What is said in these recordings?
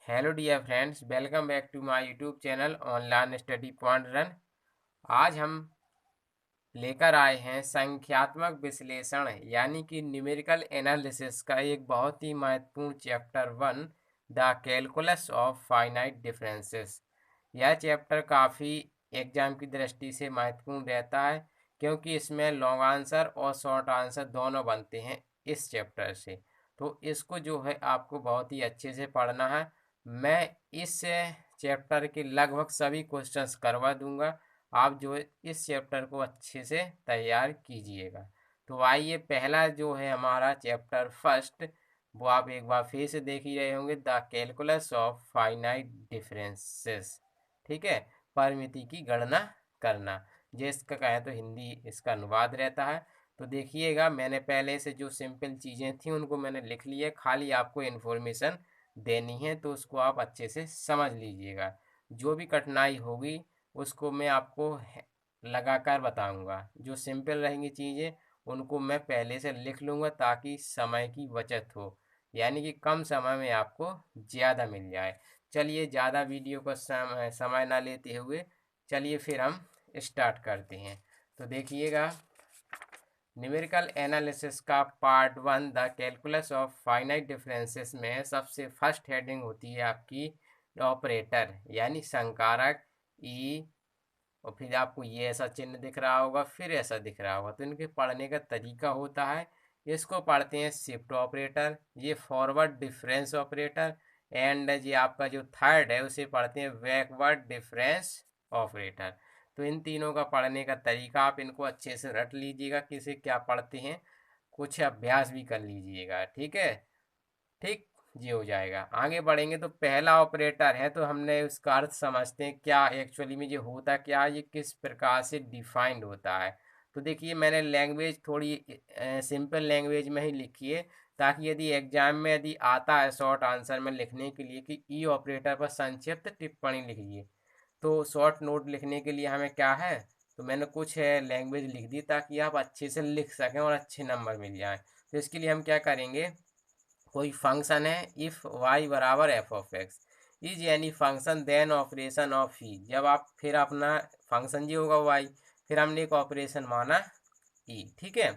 Hello dear friends, welcome back to my YouTube channel online study point run. आज हम लेकर आए हैं संख्यात्मक विश्लेषण यानी कि न्यूमेरिकल एनालिसिस का एक बहुत ही महत्वपूर्ण chapter 1, the calculus of finite differences. यह चैप्टर काफ़ी एग्जाम की दृष्टि से महत्वपूर्ण रहता है क्योंकि इसमें लॉन्ग आंसर और शॉर्ट आंसर दोनों बनते हैं इस चैप्टर से। तो इसको जो है आपको बहुत ही अच्छे से पढ़ना है। मैं इस चैप्टर के लगभग सभी क्वेश्चंस करवा दूंगा। आप जो है इस चैप्टर को अच्छे से तैयार कीजिएगा। तो आइए, पहला जो है हमारा चैप्टर फर्स्ट, वो आप एक बार फिर से देख ही रहे होंगे, the calculus of finite differences. ठीक है, परिमिति की गणना करना, जिसका कहें तो हिंदी इसका अनुवाद रहता है। तो देखिएगा, मैंने पहले से जो सिंपल चीज़ें थी उनको मैंने लिख लिया, खाली आपको इन्फॉर्मेशन देनी है तो उसको आप अच्छे से समझ लीजिएगा। जो भी कठिनाई होगी उसको मैं आपको लगाकर बताऊंगा। जो सिंपल रहेंगी चीज़ें उनको मैं पहले से लिख लूँगा ताकि समय की बचत हो, यानी कि कम समय में आपको ज़्यादा मिल जाए। चलिए, ज़्यादा वीडियो को समय ना लेते हुए चलिए फिर हम स्टार्ट करते हैं। तो देखिएगा, न्यूमेरिकल एनालिसिस का part 1, the calculus of finite differences में सबसे फर्स्ट हेडिंग होती है आपकी ऑपरेटर यानी संकारक ई, और फिर आपको ये ऐसा चिन्ह दिख रहा होगा, फिर ऐसा दिख रहा होगा। तो इनके पढ़ने का तरीका होता है, इसको पढ़ते हैं शिफ्ट ऑपरेटर, ये फॉरवर्ड डिफरेंस ऑपरेटर, एंड ये आपका जो थर्ड है उसे पढ़ते हैं बैकवर्ड डिफरेंस ऑपरेटर। तो इन तीनों का पढ़ने का तरीका आप इनको अच्छे से रट लीजिएगा, किसे क्या पढ़ते हैं, कुछ अभ्यास भी कर लीजिएगा। ठीक है, ठीक, ये हो जाएगा। आगे बढ़ेंगे तो पहला ऑपरेटर है, तो हमने उसका अर्थ समझते हैं क्या एक्चुअली में ये होता क्या, ये किस प्रकार से डिफाइंड होता है। तो देखिए, मैंने लैंग्वेज थोड़ी सिंपल लैंग्वेज में ही लिखी है ताकि यदि एग्जाम में यदि आता है शॉर्ट आंसर में लिखने के लिए कि ई ऑपरेटर पर संक्षिप्त टिप्पणी लिखिए, तो शॉर्ट नोट लिखने के लिए हमें क्या है, तो मैंने कुछ लैंग्वेज लिख दी ताकि आप अच्छे से लिख सकें और अच्छे नंबर मिल जाएं। तो इसके लिए हम क्या करेंगे, कोई फंक्शन है इफ़ वाई बराबर f of x is any function then operation of E, जब आप फिर अपना फंक्शन जी होगा वाई, फिर हमने एक ऑपरेशन माना ई। ठीक है,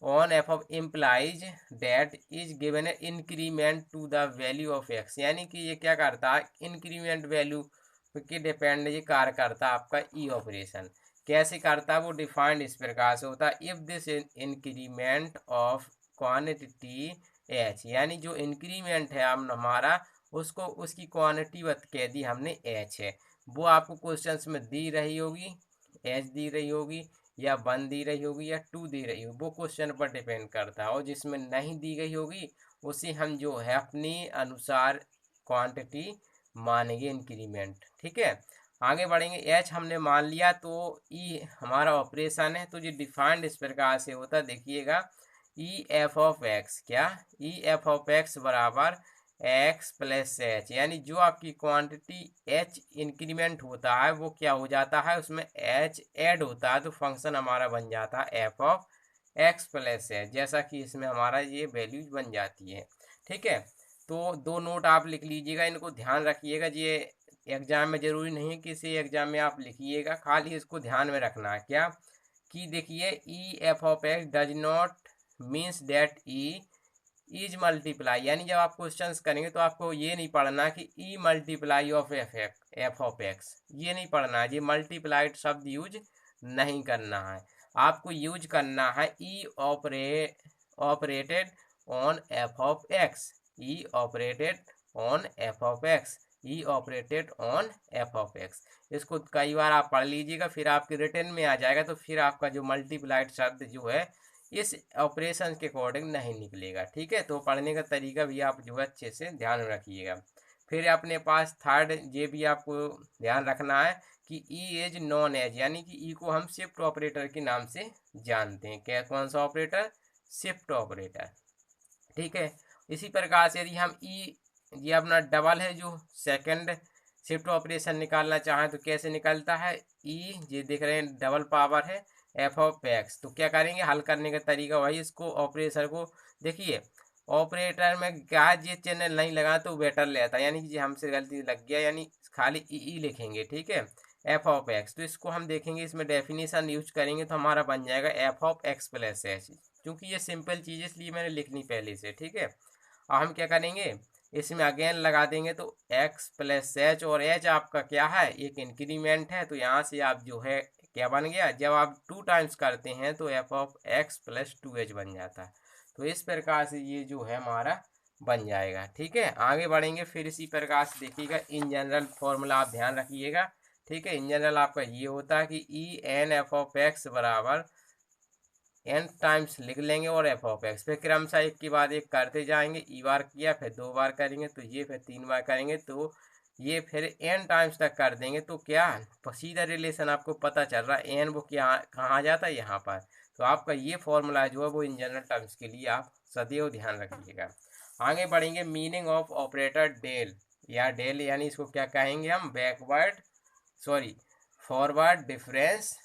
on F of implies that is given a increment to the value of x, यानी कि ये क्या करता है, इंक्रीमेंट वैल्यू के डिपेंड ये कार्य करता है आपका ई ऑपरेशन। कैसे करता है वो डिफाइंड इस प्रकार से होता है, if this increment of quantity H, यानी जो इंक्रीमेंट है हम हमारा उसको उसकी क्वांटिटी कह दी हमने एच है, वो आपको क्वेश्चंस में दी रही होगी, एच दी रही होगी या 1 दी रही होगी या 2 दी रही होगी, वो क्वेश्चन पर डिपेंड करता है। और जिसमें नहीं दी गई होगी उसे हम जो है अपनी अनुसार क्वांटिटी मानेंगे इंक्रीमेंट। ठीक है, आगे बढ़ेंगे। एच हमने मान लिया तो ई हमारा ऑपरेशन है, तो ये डिफाइंड इस प्रकार से होता है, देखिएगा, ई एफ ऑफ एक्स, क्या ई एफ ऑफ एक्स बराबर एक्स प्लस एच, यानी जो आपकी क्वांटिटी एच इंक्रीमेंट होता है वो क्या हो जाता है, उसमें एच ऐड होता है, तो फंक्शन हमारा बन जाता है F of X plus H, जैसा कि इसमें हमारा ये वैल्यूज बन जाती है। ठीक है, तो दो नोट आप लिख लीजिएगा, इनको ध्यान रखिएगा। ये एग्जाम में ज़रूरी नहीं है कि इसी एग्जाम में आप लिखिएगा, खाली इसको ध्यान में रखना है क्या, कि देखिए E F of x does not means that E is multiply, यानी जब आप क्वेश्चंस करेंगे तो आपको ये नहीं पढ़ना कि E multiply of f of x, ये नहीं पढ़ना है, ये मल्टीप्लाइड शब्द यूज नहीं करना है। आपको यूज करना है E operated on F of x, E operated on F of x, E operated on F of x. इसको कई बार आप पढ़ लीजिएगा, फिर आपके रिटर्न में आ जाएगा, तो फिर आपका जो मल्टीप्लाइड शब्द जो है इस ऑपरेशन के अकॉर्डिंग नहीं निकलेगा। ठीक है, तो पढ़ने का तरीका भी आप जो है अच्छे से ध्यान रखिएगा। फिर अपने पास थर्ड ये भी आपको ध्यान रखना है कि ई एज नॉन एज, यानी कि ई को हम शिफ्ट ऑपरेटर के नाम से जानते हैं। क्या, कौन सा ऑपरेटर, शिफ्ट ऑपरेटर। ठीक है, इसी प्रकार से यदि हम ई, ये अपना डबल है, जो सेकंड शिफ्ट ऑपरेशन निकालना चाहें तो कैसे निकलता है, ई ये देख रहे हैं डबल पावर है एफ ऑफ एक्स, तो क्या करेंगे, हल करने का तरीका वही, इसको ऑपरेशन को देखिए, ऑपरेटर में क्या ये चिन्ह नहीं लगा तो बेटर रहता, यानी कि हमसे गलती लग गया, यानी खाली ई लिखेंगे, ठीक है। एफ ऑफ एक्स, तो इसको हम देखेंगे, इसमें डेफिनेशन यूज करेंगे तो हमारा बन जाएगा F of X plus H, क्योंकि ये सिंपल चीज़ है इसलिए मैंने लिखनी पहले से, ठीक है। अब हम क्या करेंगे, इसमें अगेन लगा देंगे तो एक्स प्लस एच, और एच आपका क्या है, एक इंक्रीमेंट है, तो यहाँ से आप जो है क्या बन गया, जब आप 2 टाइम्स करते हैं तो F of X plus 2h बन जाता है। तो इस प्रकार से ये जो है हमारा बन जाएगा, ठीक है। आगे बढ़ेंगे, फिर इसी प्रकार से देखिएगा इन जनरल फॉर्मूला आप ध्यान रखिएगा, ठीक है। इन जनरल आपका ये होता है कि E N F of X बराबर एन टाइम्स लिख लेंगे और एफ ऑफ एक्स, फिर क्रमशः एक के बाद एक करते जाएंगे, ई बार किया फिर 2 बार करेंगे तो ये, फिर 3 बार करेंगे तो ये, फिर एन टाइम्स तक कर देंगे तो क्या सीधा रिलेशन आपको पता चल रहा है, एन वो क्या कहाँ जाता है यहाँ पर। तो आपका ये फॉर्मूला जो है वो इन जनरल टर्म्स के लिए आप सदैव ध्यान रखिएगा। आगे बढ़ेंगे, मीनिंग ऑफ ऑपरेटर डेल, या डेल यानी इसको क्या कहेंगे हम, backward sorry forward difference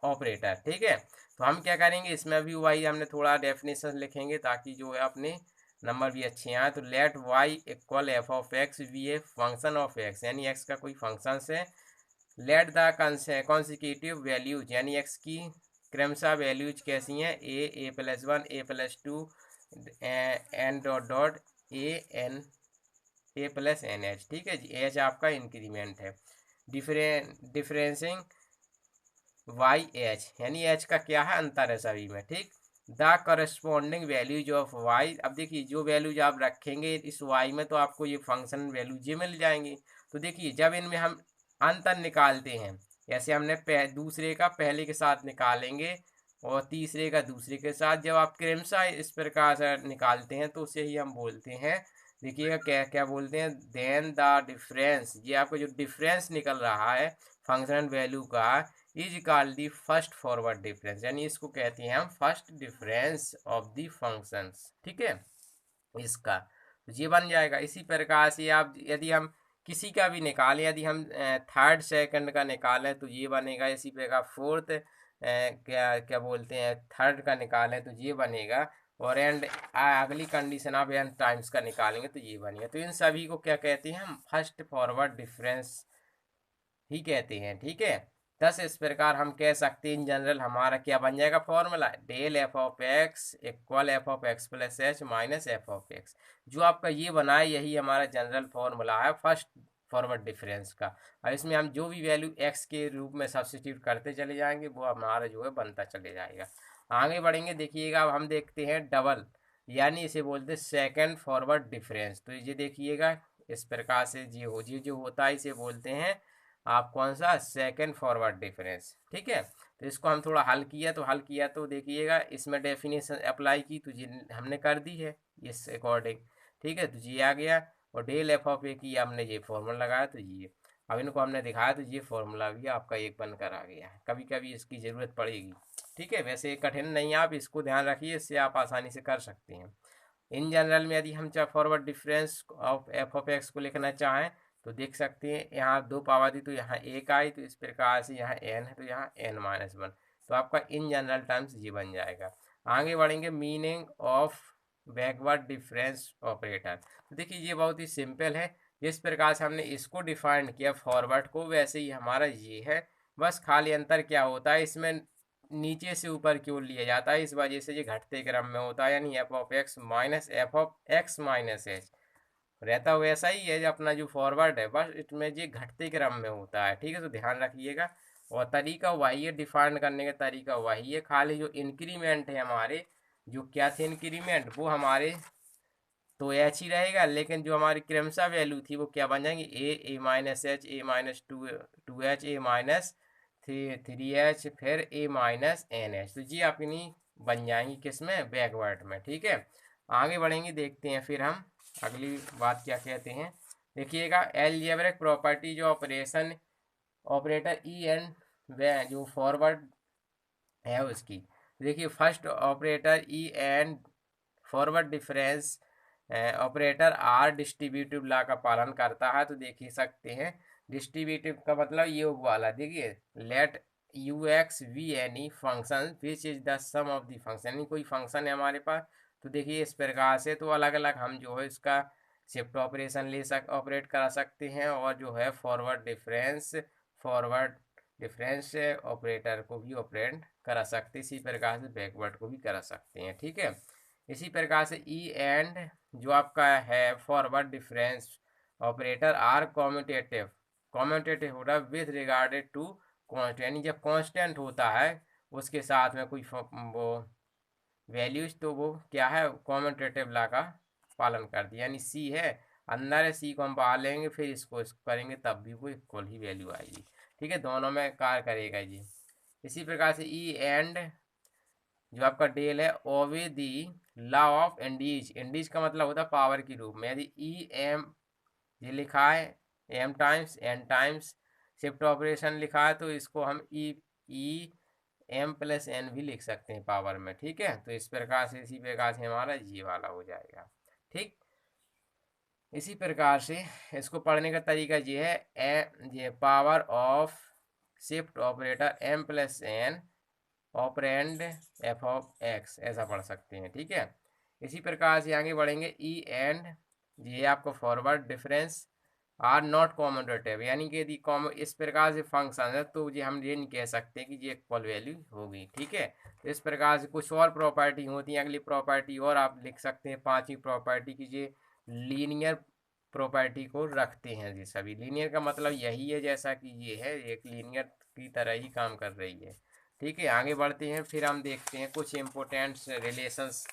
operator, ठीक है। तो हम क्या करेंगे, इसमें भी वही हमने थोड़ा डेफिनेशन लिखेंगे ताकि जो है अपने नंबर भी अच्छे आए। तो let y equal F of x be a function of x, यानी एक्स का कोई फंक्शन है। लेट द कॉन्सिक्यूटिव वैल्यूज, यानी एक्स की क्रमशः वैल्यूज कैसी हैं, a plus 1 a plus 2 n dot dot a plus n h, ठीक है जी। एच आपका इंक्रीमेंट है। डिफरेंसिंग वाई एच, यानी एच का क्या है, अंतर है सभी में, ठीक। The corresponding values of Y, अब देखिए जो वैल्यूज आप रखेंगे इस वाई में तो आपको ये फंक्शन वैल्यूज ये मिल जाएंगी। तो देखिए जब इनमें हम अंतर निकालते हैं, जैसे हमने दूसरे का पहले के साथ निकालेंगे और तीसरे का दूसरे के साथ, जब आप क्रमशः इस प्रकार से निकालते हैं तो उसे ही हम बोलते हैं, देखिएगा क्या क्या बोलते हैं, देन द डिफरेंस, ये आपका जो डिफरेंस निकल रहा है फंक्शन वैल्यू का, is called the first forward difference, यानी इसको कहते हैं हम first difference of the functions, ठीक है। इसका तो ये बन जाएगा। इसी प्रकार से आप यदि हम किसी का भी निकालें, यदि हम थर्ड सेकंड का निकालें तो ये बनेगा, इसी प्रकार फोर्थ क्या क्या बोलते हैं थर्ड का निकालें तो ये बनेगा, और एंड अगली कंडीशन आप एन टाइम्स का निकालेंगे तो ये बनेगा। तो इन सभी को क्या कहते हैं हम, फर्स्ट फॉरवर्ड डिफरेंस ही कहते हैं, ठीक है। दस इस प्रकार हम कह सकते हैं इन जनरल हमारा क्या बन जाएगा formula, del F of X equal F of X plus H minus F of X. जो आपका ये बना है यही हमारा जनरल फॉर्मूला है फर्स्ट फॉरवर्ड डिफरेंस का। अब इसमें हम जो भी वैल्यू एक्स के रूप में सब्सिट्यूट करते चले जाएंगे वो हमारा जो है बनता चले जाएगा। आगे बढ़ेंगे, देखिएगा अब हम देखते हैं डबल, यानी इसे बोलते हैं सेकेंड फॉरवर्ड डिफरेंस। तो ये देखिएगा इस प्रकार से ये जो होता है इसे बोलते हैं आप कौन सा, सेकेंड फॉरवर्ड डिफरेंस, ठीक है। तो इसको हम थोड़ा हल किया तो देखिएगा इसमें डेफिनेशन अप्लाई की तो ये हमने कर दी है इस अकॉर्डिंग, ठीक है। तो ये आ गया, और डेल एफ ऑफ ए की हमने ये फॉर्मूला लगाया तो ये, अब इनको हमने दिखाया तो ये फॉर्मूला भी आपका एक बनकर आ गया है। कभी कभी इसकी ज़रूरत पड़ेगी, ठीक है, वैसे कठिन नहीं, आप इसको ध्यान रखिए, इससे आप आसानी से कर सकते हैं। इन जनरल में यदि हम चाहे forward difference of f of x को लिखना चाहें तो देख सकते हैं, यहाँ 2 पावर दी तो यहाँ 1 आई, तो इस प्रकार से यहाँ एन है तो यहाँ एन माइनस 1, तो आपका इन जनरल टर्म्स ये बन जाएगा। आगे बढ़ेंगे, meaning of backward difference operator. तो देखिए ये बहुत ही सिंपल है, जिस प्रकार से हमने इसको डिफाइन किया फॉरवर्ड को वैसे ही हमारा ये है, बस खाली अंतर क्या होता है इसमें नीचे से ऊपर क्यों लिया जाता है, इस वजह से ये घटते क्रम में होता है, यानी F of x minus F of x minus H रहता वैसा ही है जो अपना जो फॉरवर्ड है, बस इसमें ये घटते क्रम में होता है, ठीक है। तो ध्यान रखिएगा, और तरीका वही है, डिफाइन करने का तरीका वही है, खाली जो इंक्रीमेंट है हमारे, जो क्या थे इंक्रीमेंट वो हमारे तो एच ही रहेगा, लेकिन जो हमारी क्रमशः वैल्यू थी वो क्या बन जाएंगी, ए माइनस एच, ए माइनस टू एच, ए माइनस थ्री एच, फिर ए माइनस एन एच। तो ये अपनी बन जाएंगी किस में, बैकवर्ड में, ठीक है। आगे बढ़ेंगे, देखते हैं फिर हम अगली बात क्या कहते हैं। देखिएगा एलजेब्रिक प्रॉपर्टी जो ऑपरेशन ऑपरेटर ई एन जो फॉरवर्ड है उसकी, देखिए first operator E and forward difference operator are distributive law का पालन करता है। तो देख ही सकते हैं डिस्ट्रीब्यूटिव का मतलब योग वाला, देखिए let U X V any function which is the sum of the function, यानी कोई फंक्शन है हमारे पास तो देखिए इस प्रकार से तो अलग अलग हम जो है इसका शिफ्ट ऑपरेशन ऑपरेट करा सकते हैं, और जो है फॉरवर्ड डिफरेंस ऑपरेटर को भी ऑपरेट करा सकते हैं। इसी प्रकार से बैकवर्ड को भी करा सकते हैं, ठीक है। इसी प्रकार से ई एंड जो आपका है forward difference operator are commutative होता है विथ रिगार्डेड टू कॉन्स्टेंट, यानी जब कॉन्स्टेंट होता है उसके साथ में कोई वो वैल्यूज, तो वो क्या है कॉम्यूटेटिव लॉ का पालन कर दिया, यानी सी है अंदर है, सी को हम बाहर लेंगे फिर इसको करेंगे तब भी वो इक्वल ही वैल्यू आएगी, ठीक है, दोनों में कार्य करेगा ये। इसी प्रकार से ई एंड जो आपका डेल है obey the law of indices, indices का मतलब होता है पावर की रूप में, यदि ई एम ये लिखा है M times N times shift operation लिखा है तो इसको हम ई एम प्लस एन भी लिख सकते हैं पावर में, ठीक है। तो इस प्रकार से इसी प्रकार से हमारा ये वाला हो जाएगा, ठीक। इसी प्रकार से इसको पढ़ने का तरीका ये है, ये power of shift operator M plus N operand F of X, ऐसा पढ़ सकते हैं, ठीक है। इसी प्रकार से आगे बढ़ेंगे ई एंड ये आपको forward difference are not commutative, यानी कि यदि इस प्रकार से फंक्शन है तो ये हम ये नहीं कह सकते कि ये इक्वल वैल्यू होगी, ठीक है। तो इस प्रकार से कुछ और प्रॉपर्टी होती है, अगली प्रॉपर्टी और आप लिख सकते हैं पांचवी प्रॉपर्टी की ये लीनियर प्रॉपर्टी को रखते हैं। ये सभी लीनियर का मतलब यही है जैसा कि ये है एक लीनियर की तरह ही काम कर रही है, ठीक है। आगे बढ़ते हैं, फिर हम देखते हैं कुछ इम्पोर्टेंट रिलेशंस,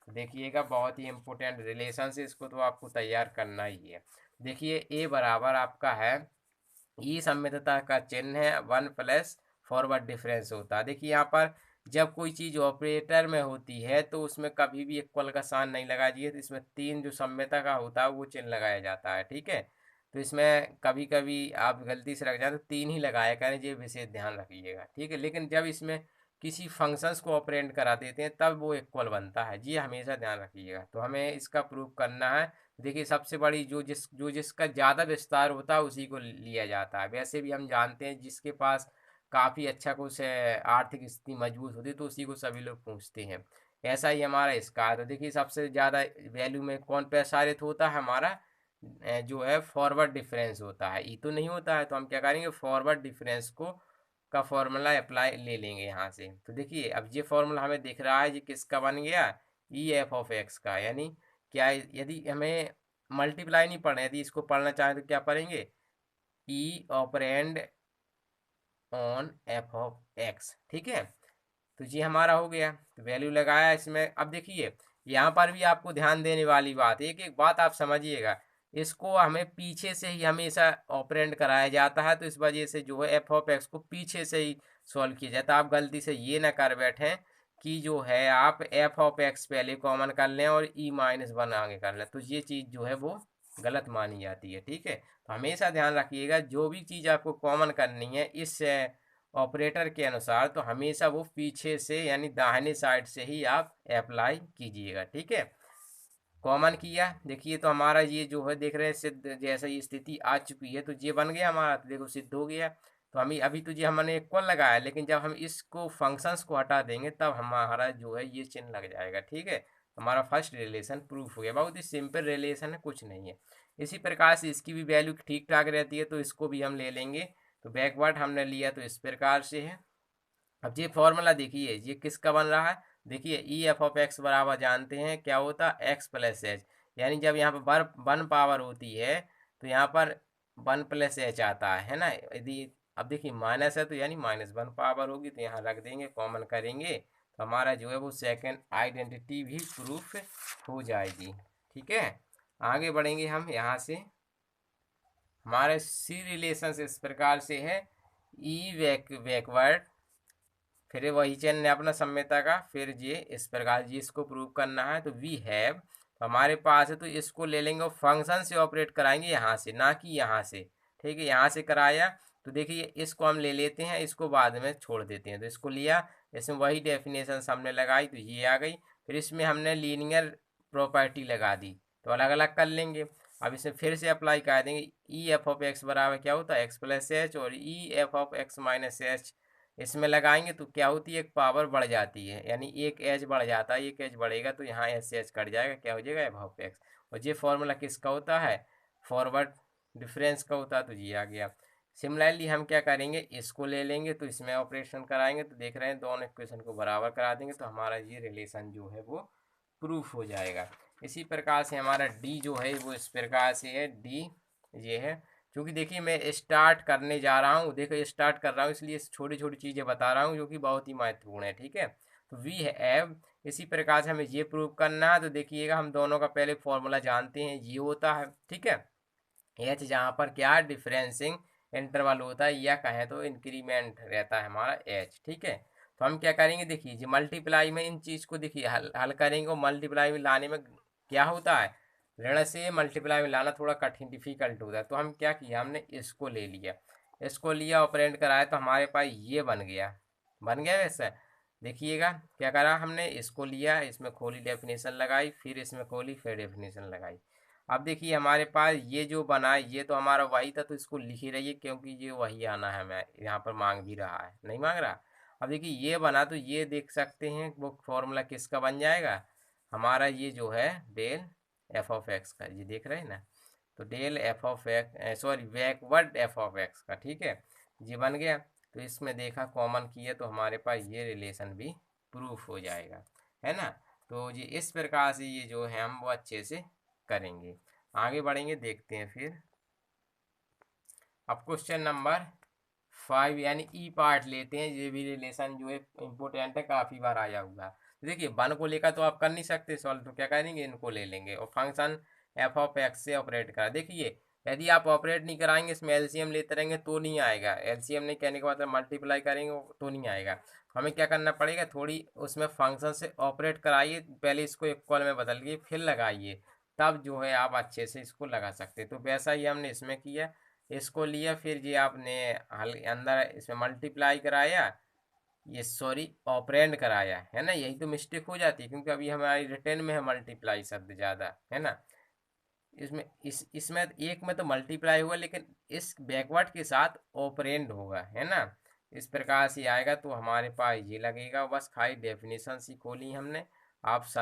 देखिएगा बहुत ही इम्पोर्टेंट रिलेशंस है, इसको तो आपको तैयार करना ही है। देखिए ए बराबर आपका है ई सम्मितता का चिन्ह है वन प्लस फॉरवर्ड डिफरेंस होता है। देखिए यहाँ पर जब कोई चीज़ ऑपरेटर में होती है तो उसमें कभी भी इक्वल का साइन नहीं लगाया जाइए, तो इसमें तीन जो सम्मितता का होता है वो चिन्ह लगाया जाता है, ठीक है। तो इसमें कभी कभी आप गलती से रख जाए तो तीन ही लगाया करें, ये विशेष ध्यान रखिएगा, ठीक है। लेकिन जब इसमें किसी फंक्शंस को ऑपरेट करा देते हैं तब वो इक्वल बनता है, जी हमेशा ध्यान रखिएगा। तो हमें इसका प्रूफ करना है। देखिए सबसे बड़ी जो जिसका ज़्यादा विस्तार होता है उसी को लिया जाता है, वैसे भी हम जानते हैं जिसके पास काफ़ी अच्छा कुछ आर्थिक स्थिति मजबूत होती है तो उसी को सभी लोग पूछते हैं, ऐसा ही हमारा इसका है। तो देखिए सबसे ज़्यादा वैल्यू में कौन प्रसारित होता है हमारा जो है फॉरवर्ड डिफरेंस होता है, ई तो नहीं होता है, तो हम क्या करेंगे फॉरवर्ड डिफरेंस को का फॉर्मूला अप्लाई ले लेंगे यहाँ से। तो देखिए अब ये फॉर्मूला हमें दिख रहा है ये किसका बन गया ई एफ ऑफ एक्स का, यानी क्या यदि हमें मल्टीप्लाई नहीं पढ़ना, यदि इसको पढ़ना चाहें तो क्या पढ़ेंगे E operand on F of x, ठीक है। तो ये हमारा हो गया, तो वैल्यू लगाया इसमें। अब देखिए यहाँ पर भी आपको ध्यान देने वाली बात, एक एक बात आप समझिएगा, इसको हमें पीछे से ही हमेशा ऑपरेंड कराया जाता है, तो इस वजह से जो है एफ ऑफ एक्स को पीछे से ही सॉल्व किया जाता है। आप गलती से ये ना कर बैठें कि जो है आप एफ ऑफ एक्स पहले कॉमन कर लें और ई माइनस वन आगे कर लें, तो ये चीज़ जो है वो गलत मानी जाती है, ठीक है। तो हमेशा ध्यान रखिएगा जो भी चीज़ आपको कॉमन करनी है इस ऑपरेटर के अनुसार तो हमेशा वो पीछे से यानी दाहिने साइड से ही आप अप्लाई कीजिएगा, ठीक है। कॉमन किया, देखिए तो हमारा ये जो है देख रहे हैं सिद्ध जैसा ये स्थिति आ चुकी है, तो ये बन गया हमारा, तो देखो सिद्ध हो गया। तो हम अभी तो ये हमने इक्वल लगाया, लेकिन जब हम इसको फंक्शंस को हटा देंगे तब हमारा जो है ये चिन्ह लग जाएगा, ठीक है। हमारा फर्स्ट रिलेशन प्रूफ हो गया, बहुत ही सिंपल रिलेशन है, कुछ नहीं है। इसी प्रकार से इसकी भी वैल्यू ठीक ठाक रहती है, तो इसको भी हम ले लेंगे। तो बैकवर्ड हमने लिया तो इस प्रकार से है। अब ये फॉर्मूला देखिए ये किसका बन रहा है, देखिए ई एफ ऑफ एक्स बराबर जानते हैं क्या होता है एक्स प्लस एच, यानी जब यहाँ पर वन पावर होती है तो यहाँ पर वन प्लस एच आता है ना। यदि अब देखिए माइनस है तो यानी माइनस वन पावर होगी, तो यहाँ रख देंगे कॉमन करेंगे तो हमारा जो है वो सेकंड आइडेंटिटी भी प्रूफ हो जाएगी, ठीक है। आगे बढ़ेंगे हम यहाँ से, हमारे सी रिलेशन इस प्रकार से है ई बैकवर्ड फिर वही चिन्ह अपना सम्यता का, फिर ये इस प्रकार जी इसको प्रूव करना है तो वी हैव, तो हमारे पास है तो इसको ले लेंगे और फंक्शन से ऑपरेट कराएंगे यहाँ से, ना कि यहाँ से, ठीक है। यहाँ से कराया तो देखिए इसको हम ले लेते हैं, इसको बाद में छोड़ देते हैं, तो इसको लिया, इसमें वही डेफिनेशन हमने लगाई तो ये आ गई। फिर इसमें हमने लीनियर प्रॉपर्टी लगा दी, तो अलग अलग कर लेंगे। अब इसे फिर से अप्लाई कर देंगे, ई एफ ऑफ एक्स बराबर क्या होता है एक्स प्लस एच, और E F of x minus H इसमें लगाएंगे तो क्या होती है, एक पावर बढ़ जाती है, यानी एक एच बढ़ जाता है, एक एच बढ़ेगा तो यहाँ एच से एच कट जाएगा, क्या हो जाएगा एफ ऑफ एक्स। और ये फॉर्मूला किसका होता है, फॉरवर्ड डिफरेंस का होता है, तो ये आ गया। सिमिलरली हम क्या करेंगे, इसको ले लेंगे तो इसमें ऑपरेशन कराएंगे तो देख रहे हैं दोनों इक्वेशन को बराबर करा देंगे तो हमारा ये रिलेशन जो है वो प्रूफ हो जाएगा। इसी प्रकार से हमारा डी जो है वो इस प्रकार से है, डी ये है। क्योंकि देखिए मैं स्टार्ट करने जा रहा हूँ, देखो स्टार्ट कर रहा हूँ इसलिए छोटी छोटी चीज़ें बता रहा हूँ जो कि बहुत ही महत्वपूर्ण है, ठीक है। तो वी है एव, इसी प्रकार से हमें ये प्रूव करना है, तो देखिएगा हम दोनों का पहले फॉर्मूला जानते हैं, ये होता है, ठीक है। एच जहाँ पर क्या डिफरेंसिंग इंटरवल होता है या कहें तो इंक्रीमेंट रहता है हमारा एच, ठीक है। तो हम क्या करेंगे, देखिए जी मल्टीप्लाई में इन चीज़ को देखिए हल करेंगे, और मल्टीप्लाई में लाने में क्या होता है, ऋण से मल्टीप्लाई में लाना थोड़ा कठिन डिफिकल्ट होता है। तो हम क्या किया, हमने इसको ले लिया, इसको लिया ऑपरेंड कराया तो हमारे पास ये बन गया वैसे। देखिएगा क्या करा हमने, इसको लिया, इसमें खोली डेफिनेशन लगाई, फिर इसमें खोली फिर डेफिनेशन लगाई। अब देखिए हमारे पास ये जो बना है ये तो हमारा वही था, तो इसको लिख ही रहिए क्योंकि ये वही आना है, हमें यहाँ पर मांग भी रहा है, नहीं मांग रहा। अब देखिए ये बना तो ये देख सकते हैं वो फॉर्मूला किसका बन जाएगा, हमारा ये जो है डेल एफ ऑफ एक्स का, ये देख रहे हैं ना। तो del F of X, sorry backward F of X का, ठीक है, ये बन गया। तो इसमें देखा कॉमन किया तो हमारे पास ये रिलेशन भी प्रूफ हो जाएगा, है ना। तो ये इस प्रकार से ये जो है हम वो अच्छे से करेंगे। आगे बढ़ेंगे, देखते हैं फिर। अब क्वेश्चन नंबर 5 यानी ई पार्ट लेते हैं, ये भी रिलेशन जो है इम्पोर्टेंट है, काफ़ी बार आया हुआ है। तो देखिए वन को लेकर तो आप कर नहीं सकते सॉल्व, तो क्या करेंगे, इनको ले लेंगे और फंक्शन एफ ऑफ एक्स से ऑपरेट करा। देखिए यदि आप ऑपरेट नहीं कराएंगे, इसमें एलसीएम लेते रहेंगे तो नहीं आएगा, एलसीएम नहीं कहने के बाद मल्टीप्लाई करेंगे तो नहीं आएगा। हमें क्या करना पड़ेगा, थोड़ी उसमें फंक्शन से ऑपरेट कराइए, पहले इसको इक्वल में बदलिए फिर लगाइए, तब जो है आप अच्छे से इसको लगा सकते हैं। तो वैसा ही हमने इसमें किया, इसको लिया, फिर ये आपने हल अंदर इसमें मल्टीप्लाई कराया, ये सॉरी ऑपरेंड कराया, है ना। यही तो मिस्टेक हो जाती है क्योंकि अभी हमारी रिटर्न में है मल्टीप्लाई शब्द ज़्यादा, है ना। इसमें एक में तो मल्टीप्लाई हुआ लेकिन इस बैकवर्ड के साथ ऑपरेंड होगा, है ना। इस प्रकार से आएगा तो हमारे पास ये लगेगा, बस खाली डेफिनेशन सी खोली हमने। आप